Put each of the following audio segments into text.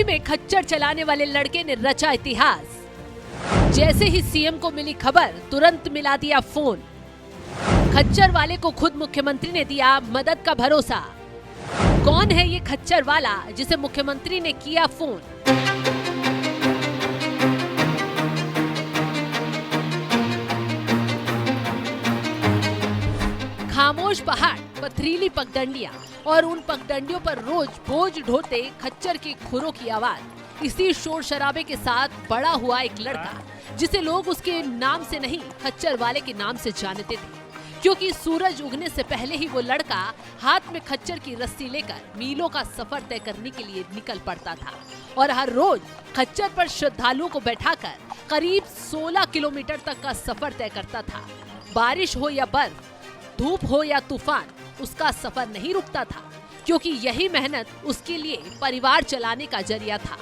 बरेली में खच्चर चलाने वाले लड़के ने रचा इतिहास। जैसे ही सीएम को मिली खबर, तुरंत मिला दिया फोन। खच्चर वाले को खुद मुख्यमंत्री ने दिया मदद का भरोसा। कौन है ये खच्चर वाला जिसे मुख्यमंत्री ने किया फोन? खामोश पहाड़, पथरीली पगडंडियां और उन पगडंडियों पर रोज बोझ ढोते खच्चर के खुरों की आवाज। इसी शोर शराबे के साथ बड़ा हुआ एक लड़का जिसे लोग उसके नाम से नहीं, खच्चर वाले के नाम से जानते थे, क्योंकि सूरज उगने से पहले ही वो लड़का हाथ में खच्चर की रस्सी लेकर मीलों का सफर तय करने के लिए निकल पड़ता था और हर रोज खच्चर पर श्रद्धालुओं को बैठाकर करीब 16 किलोमीटर तक का सफर तय करता था। बारिश हो या बर्फ, धूप हो या तूफान, उसका सफर नहीं रुकता था, क्योंकि यही मेहनत उसके लिए परिवार चलाने का जरिया था।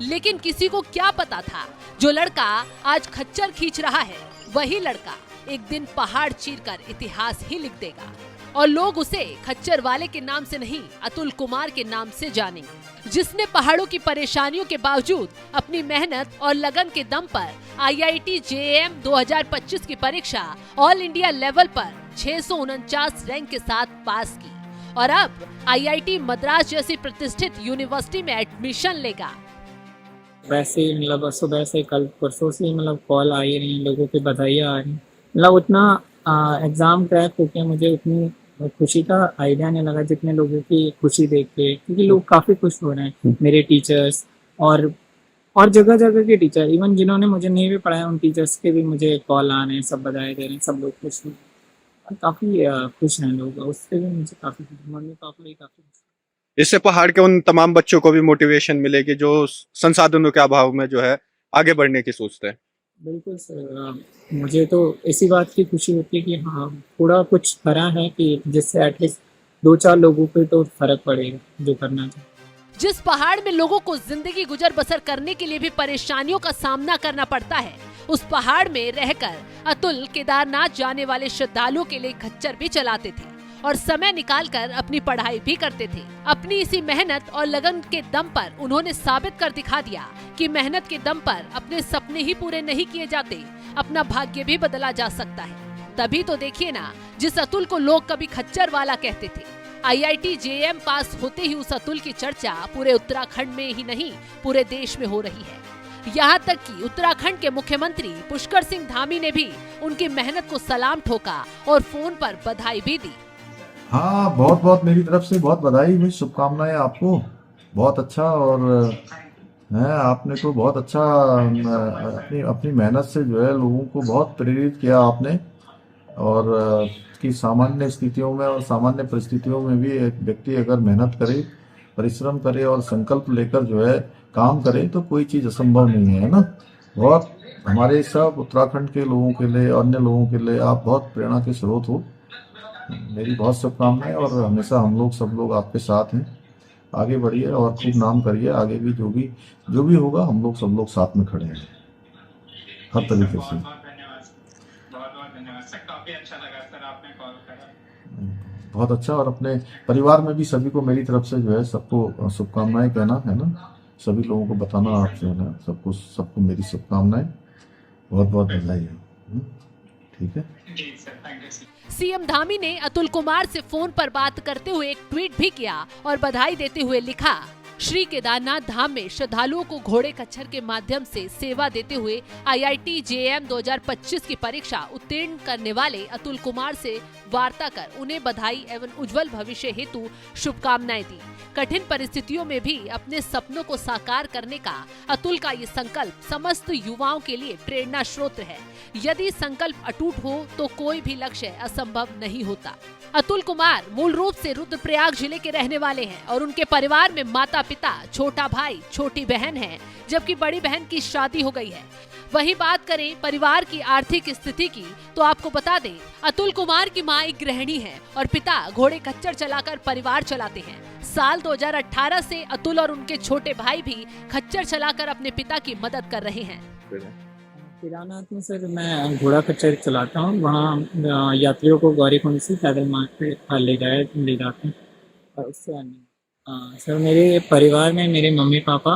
लेकिन किसी को क्या पता था, जो लड़का आज खच्चर खींच रहा है, वही लड़का एक दिन पहाड़ चीरकर इतिहास ही लिख देगा और लोग उसे खच्चर वाले के नाम से नहीं, अतुल कुमार के नाम से जानेंगे, जिसने पहाड़ों की परेशानियों के बावजूद अपनी मेहनत और लगन के दम पर IIT JAM 2025 की परीक्षा ऑल इंडिया लेवल पर 649 रैंक के साथ पास की और अब IIT मद्रास जैसी प्रतिष्ठित यूनिवर्सिटी में एडमिशन लेगा। वैसे मतलब सुबह से कल परसों से मतलब कॉल आई रही, लोगों की बधाइयाँ आ रही, मतलब उतना एग्ज़ाम क्रैक होके मुझे उतनी खुशी का आइडिया नहीं लगा जितने लोगों की खुशी देख के, क्योंकि लोग काफ़ी खुश हो रहे हैं। मेरे टीचर्स और जगह जगह के टीचर, इवन जिन्होंने मुझे नहीं भी पढ़ाया, उन टीचर्स के भी मुझे कॉल आ रहे हैं, सब बधाई दे रहे हैं, सब लोग खुश हैं और काफ़ी खुश हैं लोग। उससे भी मुझे काफ़ी मम्मी पापा भी काफ़ी खुश। इससे पहाड़ के उन तमाम बच्चों को भी मोटिवेशन मिलेगी जो संसाधनों के अभाव में जो है आगे बढ़ने की सोचते हैं। बिल्कुल सर, मुझे तो इसी बात की खुशी होती है कि हाँ थोड़ा कुछ करा है कि जिससे एटलीस्ट 2-4 लोगों पे तो फर्क पड़ेगा जो करना चाहिए। जिस पहाड़ में लोगों को जिंदगी गुजर बसर करने के लिए भी परेशानियों का सामना करना पड़ता है, उस पहाड़ में रहकर अतुल केदारनाथ जाने वाले श्रद्धालुओं के लिए खच्चर भी चलाते थे और समय निकालकर अपनी पढ़ाई भी करते थे। अपनी इसी मेहनत और लगन के दम पर उन्होंने साबित कर दिखा दिया कि मेहनत के दम पर अपने सपने ही पूरे नहीं किए जाते, अपना भाग्य भी बदला जा सकता है। तभी तो देखिए ना, जिस अतुल को लोग कभी खच्चर वाला कहते थे, IIT JAM पास होते ही उस अतुल की चर्चा पूरे उत्तराखंड में ही नहीं, पूरे देश में हो रही है। यहाँ तक कि उत्तराखंड के मुख्यमंत्री पुष्कर सिंह धामी ने भी उनकी मेहनत को सलाम ठोका और फोन पर बधाई भी दी। हाँ, बहुत बहुत मेरी तरफ से बहुत बधाई हुई, शुभकामनाएं आपको। बहुत अच्छा, और है आपने तो बहुत अच्छा अपनी मेहनत से जो है लोगों को बहुत प्रेरित किया आपने। और कि सामान्य स्थितियों में और सामान्य परिस्थितियों में भी एक व्यक्ति अगर मेहनत करे, परिश्रम करे और संकल्प लेकर जो है काम करे तो कोई चीज़ असंभव नहीं है ना। बहुत हमारे सब उत्तराखंड के लोगों के लिए, अन्य लोगों के लिए आप बहुत प्रेरणा के स्रोत हो। मेरी बहुत शुभकामनाएं और हमेशा हम लोग सब लोग आपके साथ हैं। आगे बढ़िए और खूब नाम करिए। आगे भी जो भी होगा हम लोग सब लोग साथ में खड़े हैं हर तरीके से। बहुत धन्यवाद सर, काफी अच्छा लगा सर आपने कॉल करा। बहुत अच्छा, और अपने परिवार में भी सभी को मेरी तरफ से जो है सबको शुभकामनाएं कहना है ना, सभी लोगों को बताना आप जो है ना, सबको मेरी शुभकामनाएं, बहुत बहुत बधाई है। ठीक है जी sir, thank you. CM Dhami ने अतुल कुमार से फोन पर बात करते हुए एक ट्वीट भी किया और बधाई देते हुए लिखा, श्री केदारनाथ धाम में श्रद्धालुओं को घोड़े खच्चर के माध्यम से सेवा देते हुए IIT JAM 2025 की परीक्षा उत्तीर्ण करने वाले अतुल कुमार से वार्ता कर उन्हें बधाई एवं उज्जवल भविष्य हेतु शुभकामनाएं दी। कठिन परिस्थितियों में भी अपने सपनों को साकार करने का अतुल का ये संकल्प समस्त युवाओं के लिए प्रेरणा स्रोत है। यदि संकल्प अटूट हो तो कोई भी लक्ष्य असंभव नहीं होता। अतुल कुमार मूल रूप से रुद्रप्रयाग जिले के रहने वाले हैं और उनके परिवार में माता पिता, छोटा भाई, छोटी बहन है, जबकि बड़ी बहन की शादी हो गई है। वही बात करें परिवार की आर्थिक स्थिति की तो आपको बता दें, अतुल कुमार की मां एक गृहिणी है और पिता घोड़े खच्चर चलाकर परिवार चलाते हैं। साल 2018 से अतुल और उनके छोटे भाई भी खच्चर चलाकर अपने पिता की मदद कर रहे हैं। केदारनाथ में सर मैं घोड़ा खच्चर चलाता हूँ। वहाँ यात्रियों को गौरीकुंड से पैदल मार्ग पे ले जाते हैं और उससे सर मेरे परिवार में मेरे मम्मी पापा,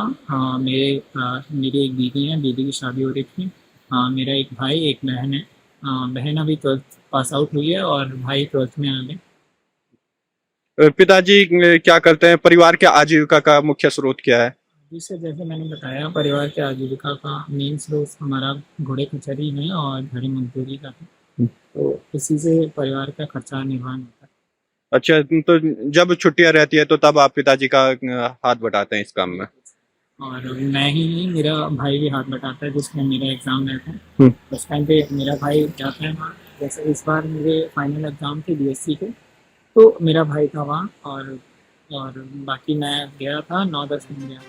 मेरी एक दीदी है, दीदी की शादी हो रही थी। मेरा एक भाई एक बहन है। बहन अभी 12th पास आउट हुई है और भाई 12th में आ गए। पिताजी क्या करते हैं? परिवार के आजीविका का मुख्य स्रोत क्या है? जिससे जैसे मैंने बताया, परिवार के आजीविका का मेन स्रोत हमारा घोड़े कचहरी है और घड़ी मजदूरी का है। तो इसी से परिवार का खर्चा निर्वहन होता है। अच्छा, तो जब छुट्टियां रहती है तो तब आप पिताजी का हाथ बटाते हैं इस काम में? और मैं ही नहीं, मेरा भाई भी हाथ बटाता है जिसमें मेरा एग्ज़ाम रहता है। हम्म। उस टाइम पे मेरा भाई जाता है वहाँ। जैसे इस बार मेरे फाइनल एग्ज़ाम थे बीएससी के, तो मेरा भाई था वहाँ और बाकी मैं गया था 9-10 दिन गया।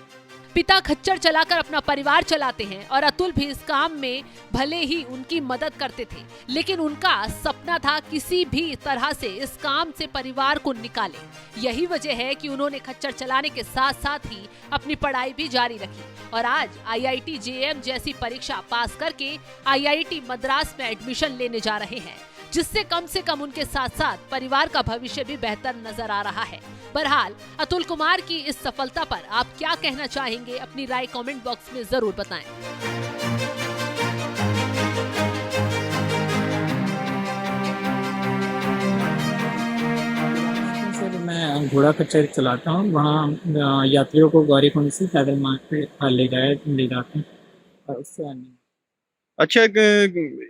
पिता खच्चर चलाकर अपना परिवार चलाते हैं और अतुल भी इस काम में भले ही उनकी मदद करते थे, लेकिन उनका सपना था किसी भी तरह से इस काम से परिवार को निकाले। यही वजह है कि उन्होंने खच्चर चलाने के साथ साथ ही अपनी पढ़ाई भी जारी रखी और आज IIT JM जैसी परीक्षा पास करके IIT मद्रास में एडमिशन लेने जा रहे हैं, जिससे कम से कम उनके साथ साथ परिवार का भविष्य भी बेहतर नजर आ रहा है। बहरहाल अतुल कुमार की इस सफलता पर आप क्या कहना चाहेंगे, अपनी राय कमेंट बॉक्स में जरूर बताएं। सर मैं घोड़ा खच्चर चलाता हूँ। वहाँ यात्रियों को गौरीकुंड से पैदल मार्ग पे ले जाते हैं और उससे आने। अच्छा,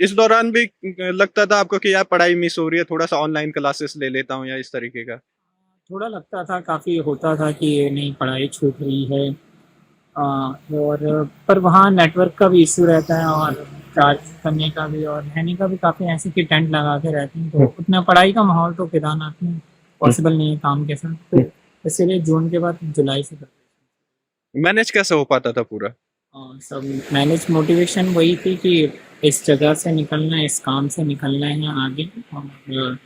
इस दौरान भी लगता था आपको कि यार पढ़ाई मिस हो रही है, थोड़ा सा ऑनलाइन क्लासेस ले लेता हूँ या इस तरीके का? थोड़ा लगता था, काफ़ी होता था कि ये नहीं पढ़ाई छूट रही है। और पर वहाँ नेटवर्क का भी इशू रहता है और चार्ज करने का भी और रहने का भी काफ़ी ऐसे कि टेंट लगा के रहते हैं, तो उतना पढ़ाई का माहौल तो केदारनाथ में पॉसिबल नहीं है काम के साथ। तो इसीलिए जून के बाद जुलाई से मैनेज कैसे हो पाता था पूरा? सब मैनेज मोटिवेशन वही थी कि इस जगह से निकलना है, इस काम से निकलना है आगे, और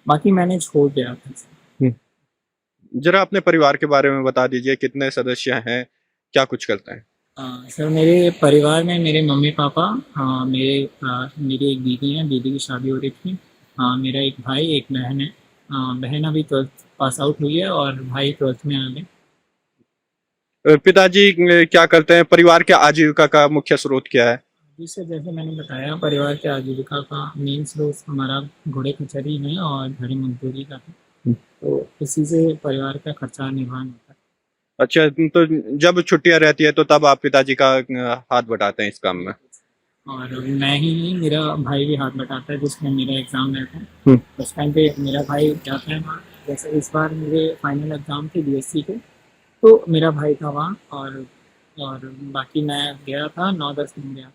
बाकी मैनेज हो गया था। जरा अपने परिवार के बारे में बता दीजिए, कितने सदस्य हैं, क्या कुछ करते हैं? सर मेरे परिवार में मेरे मम्मी पापा, मेरी एक दीदी है, दीदी की शादी हो रही थी। मेरा एक भाई एक बहन है। बहन अभी 12th पास आउट हुई है और भाई 12th में आ गए। पिताजी क्या करते हैं? परिवार के आजीविका का मुख्य स्रोत क्या है? जिससे जैसे मैंने बताया, परिवार के आजीविका का मेन स्रोत हमारा घोड़े कचहरी है और घड़ी मजदूरी का है। तो इसी से परिवार का खर्चा निर्वहन होता है। अच्छा, तो जब छुट्टियां रहती है तो तब आप पिताजी का हाथ बटाते हैं इस काम में? और मैं ही नहीं, मेरा भाई भी हाथ बटाता है जिसमें मेरा एग्ज़ाम रहता है। उस टाइम पे मेरा भाई जाता है वहाँ। जैसे इस बार मेरे फाइनल एग्ज़ाम थे बीएससी के, तो मेरा भाई था वहाँ और बाकी मैं गया था 9-10 दिन गया।